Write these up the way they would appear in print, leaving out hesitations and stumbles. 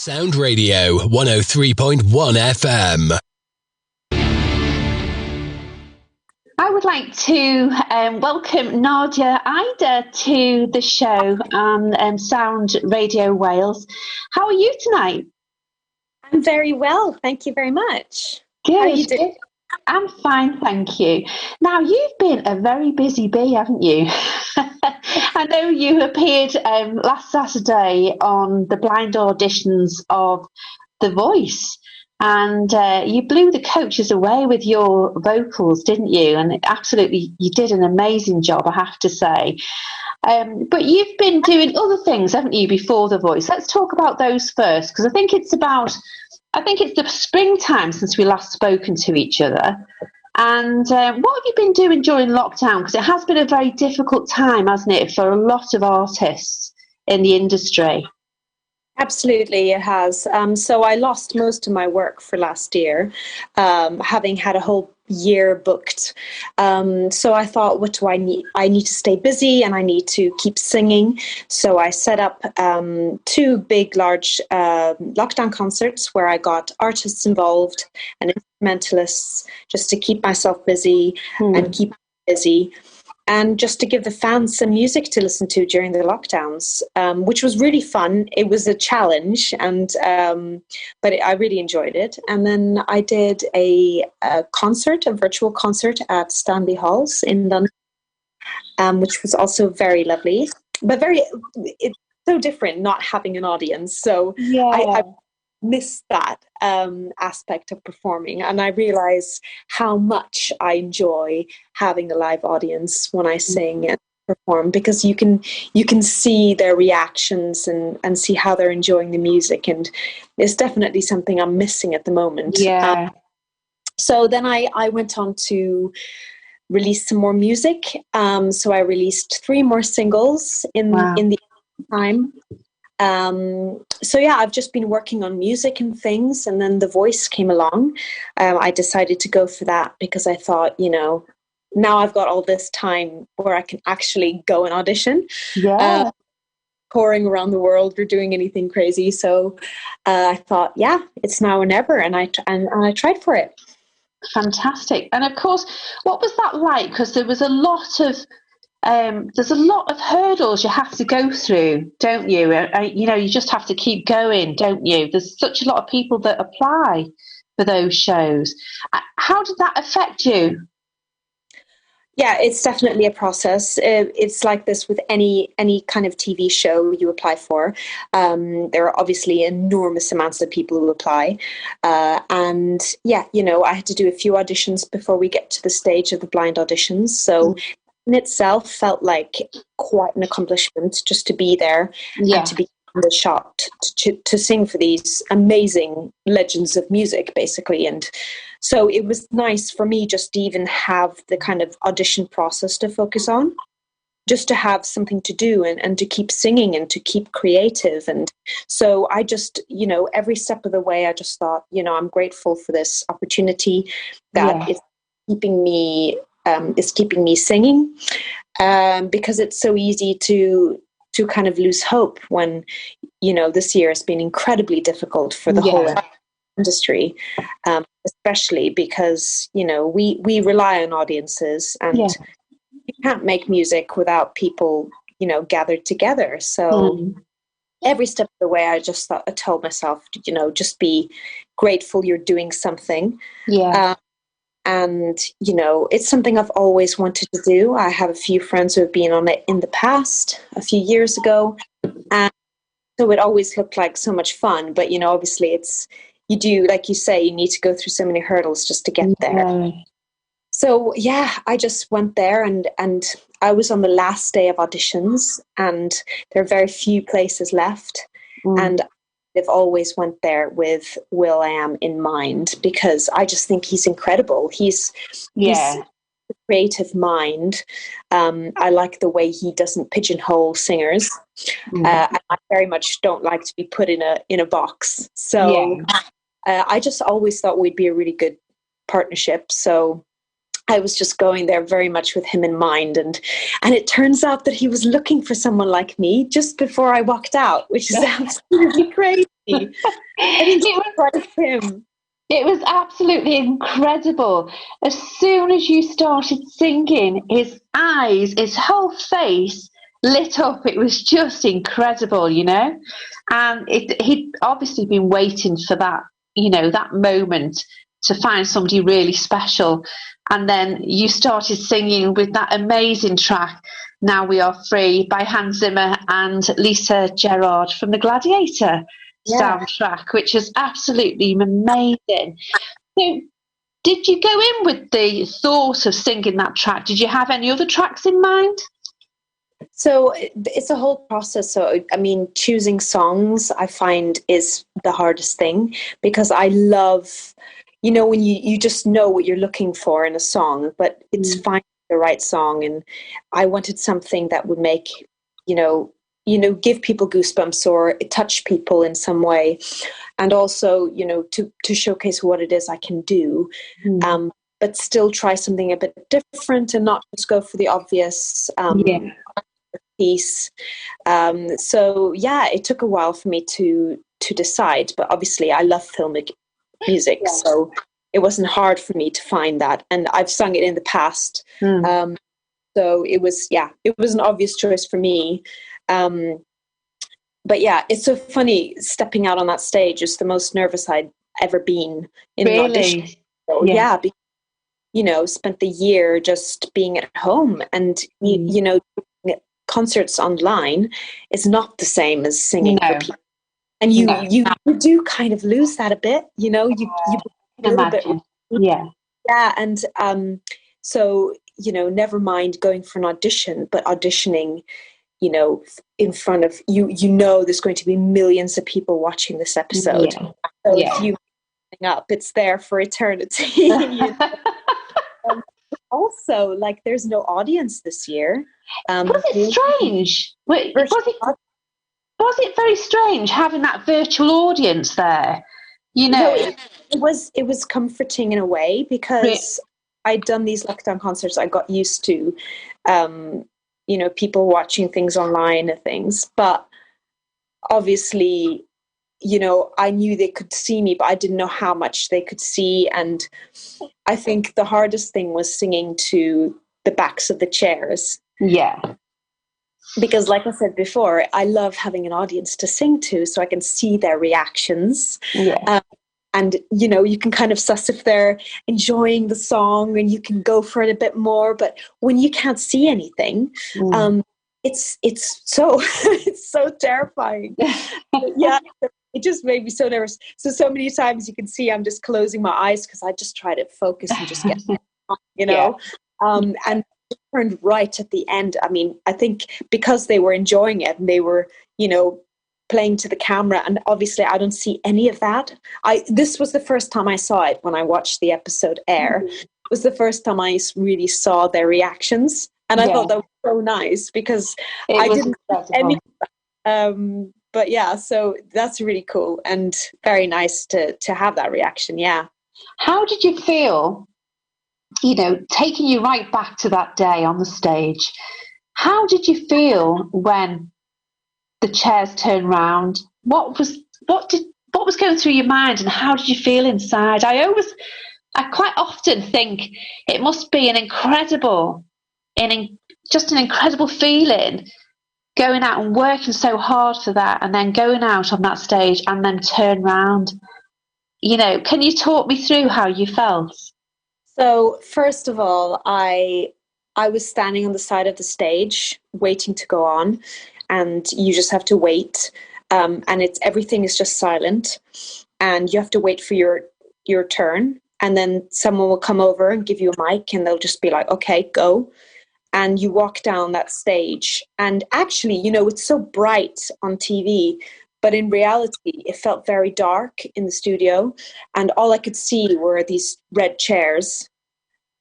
Sound Radio 103.1 FM. I would like to welcome Nadia Eide to the show on Sound Radio Wales. How are you tonight? I'm very well, thank you very much. Good. How are you doing? I'm fine, thank you. Now, you've been a very busy bee, haven't you? I know you appeared last Saturday on the blind auditions of The Voice, and you blew the coaches away with your vocals, didn't you? And absolutely, you did an amazing job, I have to say. But you've been doing other things, haven't you, before The Voice? Let's talk about those first, because I think it's the springtime since we last spoken to each other. And what have you been doing during lockdown? Because it has been a very difficult time, hasn't it, for a lot of artists in the industry? Absolutely, it has. So I lost most of my work for last year, having had a whole year booked. So I thought, what do I need? I need to stay busy and I need to keep singing. So I set up two big, large lockdown concerts where I got artists involved and instrumentalists just to keep myself busy and keep busy. And just to give the fans some music to listen to during the lockdowns, which was really fun. It was a challenge, but I really enjoyed it. And then I did a virtual concert at Stanley Halls in London, which was also very lovely, but it's so different not having an audience. So yeah. I missed that aspect of performing, and I realized how much I enjoy having a live audience when I sing and perform, because you can see their reactions and see how they're enjoying the music, and it's definitely something I'm missing at the moment. So then I went on to release some more music, so I released 3 more singles in the time. So yeah, I've just been working on music and things, and then The Voice came along. I decided to go for that because I thought, now I've got all this time where I can actually go and audition. Yeah. Touring around the world or doing anything crazy. So I thought, yeah, it's now or never, and I tried for it. Fantastic. And of course, what was that like? Because there was a lot of there's a lot of hurdles you have to go through, don't you? You just have to keep going, don't you? There's such a lot of people that apply for those shows. How did that affect you? Yeah, it's definitely a process. It's like this with any kind of TV show you apply for. There are obviously enormous amounts of people who apply. And yeah, I had to do a few auditions before we get to the stage of the blind auditions. So in itself felt like quite an accomplishment just to be there and to be in the shot to sing for these amazing legends of music, basically. And so it was nice for me just to even have the kind of audition process to focus on, just to have something to do and to keep singing and to keep creative. And so I just, every step of the way, I just thought, I'm grateful for this opportunity that it's keeping me singing, because it's so easy to kind of lose hope when this year has been incredibly difficult for the whole industry, especially because we rely on audiences, and you can't make music without people gathered together. So every step of the way, I told myself, just be grateful you're doing something. And, it's something I've always wanted to do. I have a few friends who have been on it in the past, a few years ago. And so it always looked like so much fun. But, obviously you do, like you say, you need to go through so many hurdles just to get there. So, yeah, I just went there and I was on the last day of auditions, and there are very few places left. And I've always went there with will.i.am in mind, because I just think he's incredible. He's a creative mind. I like the way he doesn't pigeonhole singers. I very much don't like to be put in a box. So I just always thought we'd be a really good partnership. So I was just going there very much with him in mind, and it turns out that he was looking for someone like me just before I walked out, which is absolutely crazy. It was him. It was absolutely incredible. As soon as you started singing, his eyes, his whole face lit up. It was just incredible, you know. And he'd obviously been waiting for that, you know, that moment to find somebody really special. And then you started singing with that amazing track, Now We Are Free, by Hans Zimmer and Lisa Gerrard from the Gladiator soundtrack, which is absolutely amazing. So, did you go in with the thought of singing that track? Did you have any other tracks in mind? So it's a whole process. So, I mean, choosing songs I find is the hardest thing, because I love, you know, when you just know what you're looking for in a song, but it's finding the right song. And I wanted something that would make, you know, give people goosebumps or touch people in some way. And also, you know, to showcase what it is I can do, but still try something a bit different and not just go for the obvious piece. So, yeah, it took a while for me to decide. But obviously, I love filmic music. Yeah. So it wasn't hard for me to find that. And I've sung it in the past. So it was an obvious choice for me. But yeah, it's so funny stepping out on that stage. Is the most nervous I'd ever been in an audition. So, because, you know, spent the year just being at home, and you know, concerts online is not the same as singing for people. And you do kind of lose that a bit, you know. You a little bit, and so, you know, never mind going for an audition, but auditioning, you know, in front of you, you know, there's going to be millions of people watching this episode. So if you up, it's there for eternity. You know? Also, like, there's no audience this year. Was it strange? Was it very strange having that virtual audience there? You know, it was comforting in a way, because I'd done these lockdown concerts. I got used to, you know, people watching things online and things. But obviously, you know, I knew they could see me, but I didn't know how much they could see. And I think the hardest thing was singing to the backs of the chairs. Yeah. Because, like I said before, I love having an audience to sing to, so I can see their reactions. Yeah. And, you know, you can kind of suss if they're enjoying the song, and you can go for it a bit more. But when you can't see anything, it's so it's so terrifying. Yeah, it just made me so nervous. So many times you can see I'm just closing my eyes because I just try to focus and just get, you know. And it turned right at the end. I mean, I think because they were enjoying it and they were, you know, playing to the camera, and obviously I don't see any of that. This was the first time I saw it when I watched the episode air. It was the first time I really saw their reactions, and I thought that was so nice, because I didn't see any. But yeah, so that's really cool and very nice to have that reaction. Yeah. How did you feel? You know, taking you right back to that day on the stage, how did you feel when the chairs turned round? What was going through your mind, and how did you feel inside? I quite often think it must be an incredible feeling, going out and working so hard for that, and then going out on that stage and then turn round. You know, can you talk me through how you felt? So first of all, I was standing on the side of the stage waiting to go on, and you just have to wait, and everything is just silent, and you have to wait for your turn, and then someone will come over and give you a mic, and they'll just be like, okay, go. And you walk down that stage, and actually, you know, it's so bright on TV, but in reality, it felt very dark in the studio, and all I could see were these red chairs.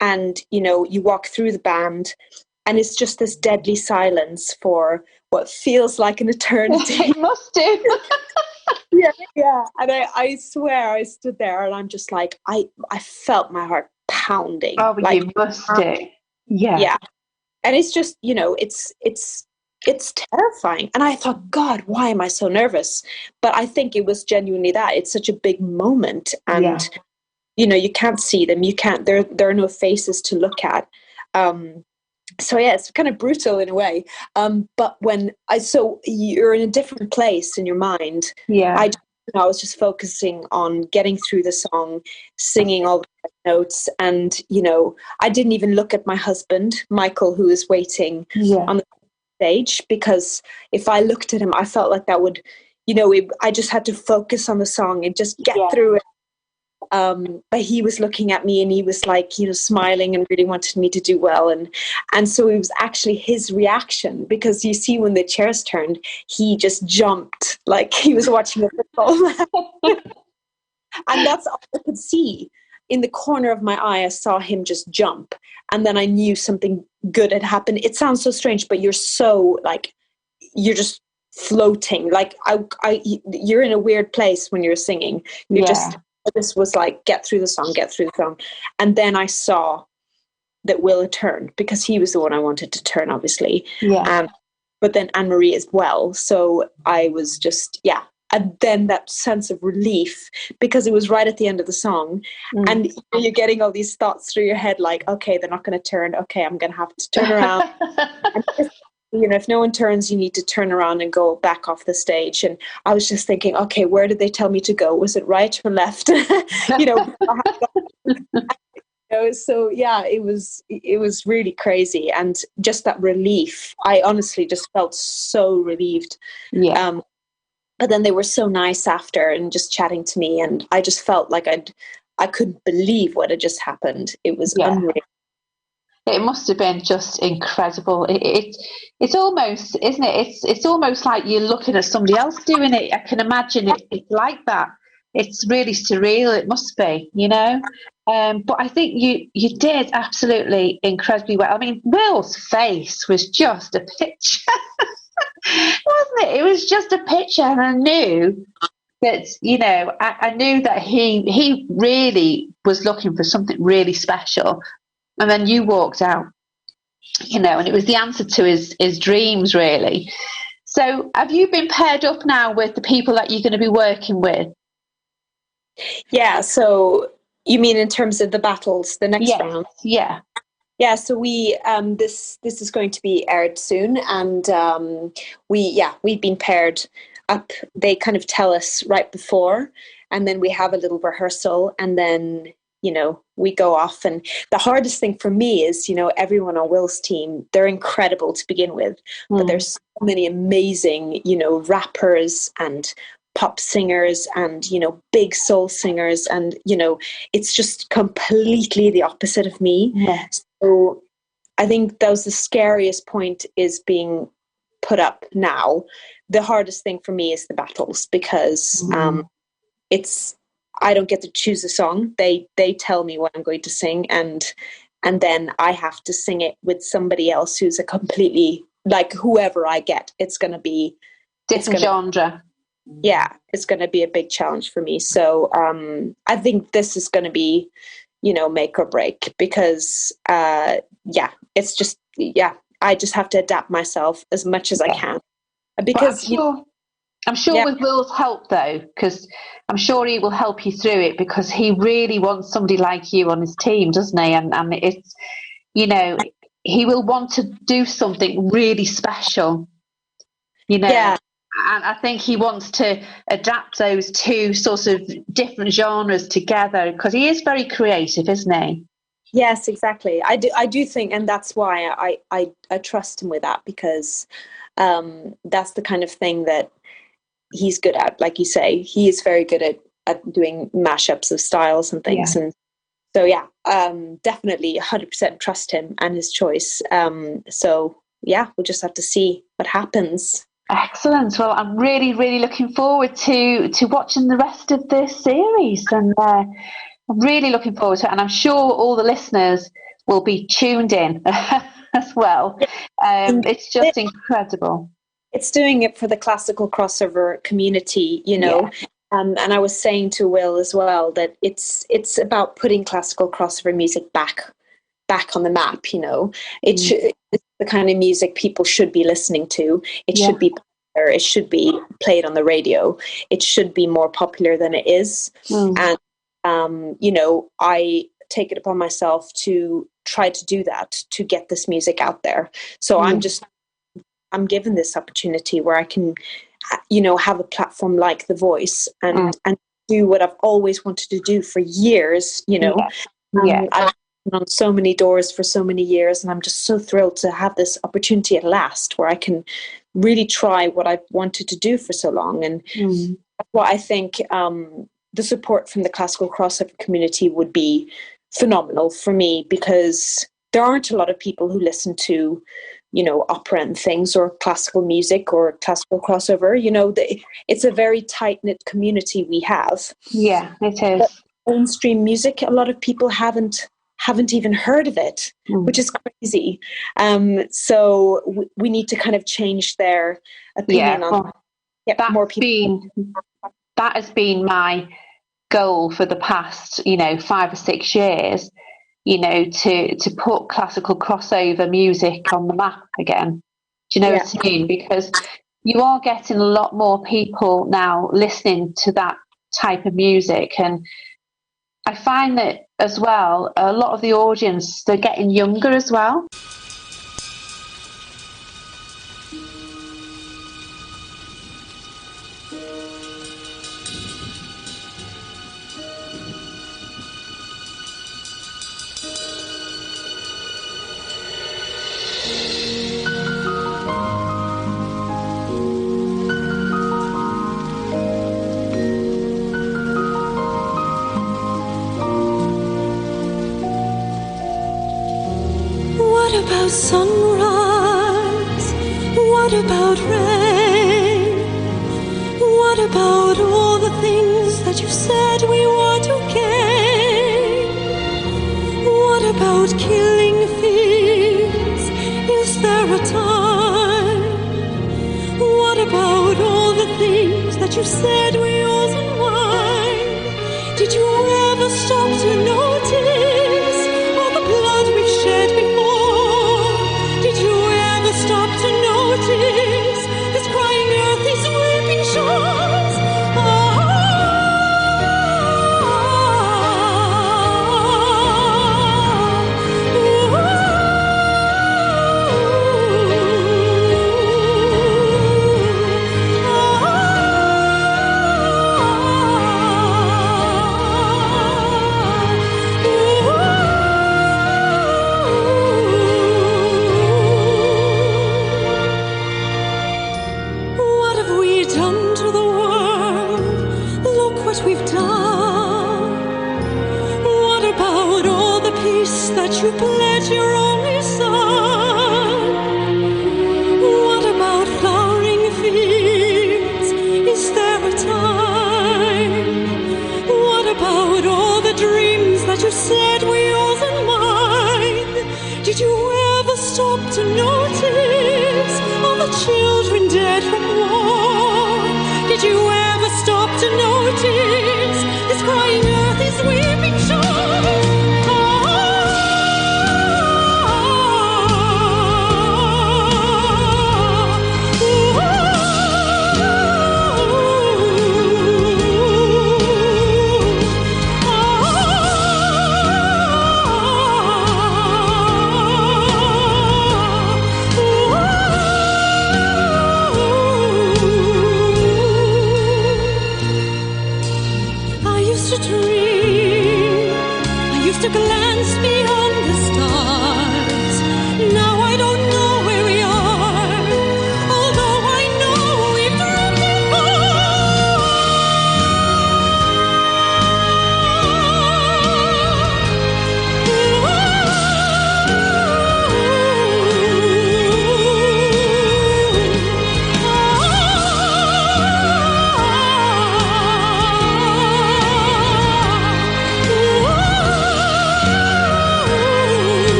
And, you know, you walk through the band, and it's just this deadly silence for what feels like an eternity. It must do. Yeah. And I swear I stood there, and I'm just like, I felt my heart pounding. Oh, but like, you must do. Yeah. Yeah. And it's just, you know, it's it's terrifying. And I thought, God, why am I so nervous? But I think it was genuinely that. It's such a big moment. And, you can't see them. You can't, there are no faces to look at. So yeah, it's kind of brutal in a way. But so you're in a different place in your mind. Yeah. I was just focusing on getting through the song, singing all the notes. And, I didn't even look at my husband, Michael, who was waiting on the stage, because if I looked at him, I felt like that would, I just had to focus on the song and just get through it. But he was looking at me and he was like, smiling and really wanted me to do well. And so it was actually his reaction, because you see when the chairs turned, he just jumped like he was watching a football. And that's all I could see. In the corner of my eye, I saw him just jump. And then I knew something good had happened. It sounds so strange, but you're so you're just floating. Like you're in a weird place when you're singing. This was like, get through the song. And then I saw that Will had turned, because he was the one I wanted to turn, obviously. But then Anne-Marie as well. So I was just, And then that sense of relief, because it was right at the end of the song. And you're getting all these thoughts through your head, like, okay, they're not going to turn. Okay, I'm going to have to turn around. If no one turns, you need to turn around and go back off the stage. And I was just thinking, okay, where did they tell me to go? Was it right or left? So yeah, it was really crazy. And just that relief, I honestly just felt so relieved. But then they were so nice after and just chatting to me. And I just felt like I couldn't believe what had just happened. It was unreal. It must have been just incredible. It's almost, isn't it? It's almost like you're looking at somebody else doing it. I can imagine it's like that. It's really surreal. It must be, But I think you did absolutely incredibly well. I mean, Will's face was just a picture, wasn't it? It was just a picture, and I knew that, I knew that he really was looking for something really special. And then you walked out, and it was the answer to his dreams, really. So have you been paired up now with the people that you're going to be working with? Yeah, so you mean in terms of the battles, the next round? Yeah. Yeah, so we this is going to be aired soon, and we've been paired up. They kind of tell us right before, and then we have a little rehearsal, and then we go off. And the hardest thing for me is, everyone on Will's team, they're incredible to begin with, but there's so many amazing, rappers and pop singers and, big soul singers. And, it's just completely the opposite of me. Yeah. So I think that was the scariest point, is being put up now. The hardest thing for me is the battles, because I don't get to choose a song. They tell me what I'm going to sing, and then I have to sing it with somebody else who's a completely, like, whoever I get, it's going to be different genre. Yeah, it's going to be a big challenge for me. So I think this is going to be, make or break, because it's just, I just have to adapt myself as much as I can, because I'm sure with Will's help, though, because I'm sure he will help you through it, because he really wants somebody like you on his team, doesn't he? And it's, he will want to do something really special, Yeah. And I think he wants to adapt those two sorts of different genres together, because he is very creative, isn't he? Yes, exactly. I do think, and that's why I trust him with that, because that's the kind of thing that he's good at. Like you say, he is very good at doing mashups of styles and things. And so definitely 100% trust him and his choice. So we'll just have to see what happens. Excellent. Well, I'm really, really looking forward to watching the rest of this series, and I'm really looking forward to it, and I'm sure all the listeners will be tuned in as well. It's just incredible. It's doing it for the classical crossover community, and I was saying to Will as well that it's about putting classical crossover music back back on the map. It's the kind of music people should be listening to. It should be popular. It should be played on the radio. It should be more popular than it is. And I take it upon myself to try to do that, to get this music out there. So I'm given this opportunity where I can, have a platform like The Voice and do what I've always wanted to do for years. I've been on so many doors for so many years, and I'm just so thrilled to have this opportunity at last where I can really try what I've wanted to do for so long. And that's why I think the support from the classical crossover community would be phenomenal for me, because there aren't a lot of people who listen to opera and things, or classical music, or classical crossover. It's a very tight-knit community we have. Yeah, it is. But mainstream music, a lot of people haven't even heard of it, which is crazy. So we need to kind of change their opinion on more people. That has been my goal for the past 5 or 6 years, to put classical crossover music on the map again. Do you know what I mean? Because you are getting a lot more people now listening to that type of music, and I find that as well, a lot of the audience, they're getting younger as well. What about sunrise? What about rain? What about all the things that you said we were to gain? What about killing fears? Is there a time? What about all the things that you said we yours and mine? Did you ever stop to notice all the blood we've shed before? Did you ever stop to notice this crying earth, these weeping shores? What have we done to the world? Look what we've done. What about all the peace that you pledged your only son? What about flowering fields? Is there a time? What about all the dreams that you said were yours and mine? Did you ever stop to notice all the children dead from war? Did you ever stop to notice this crying earth, these weeping shores? I used to dream, I used to glance beyond the stars. Now I don't know where we are, although I know we've drifted far.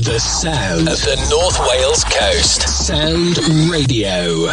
The sound of the North Wales coast. Sound Radio.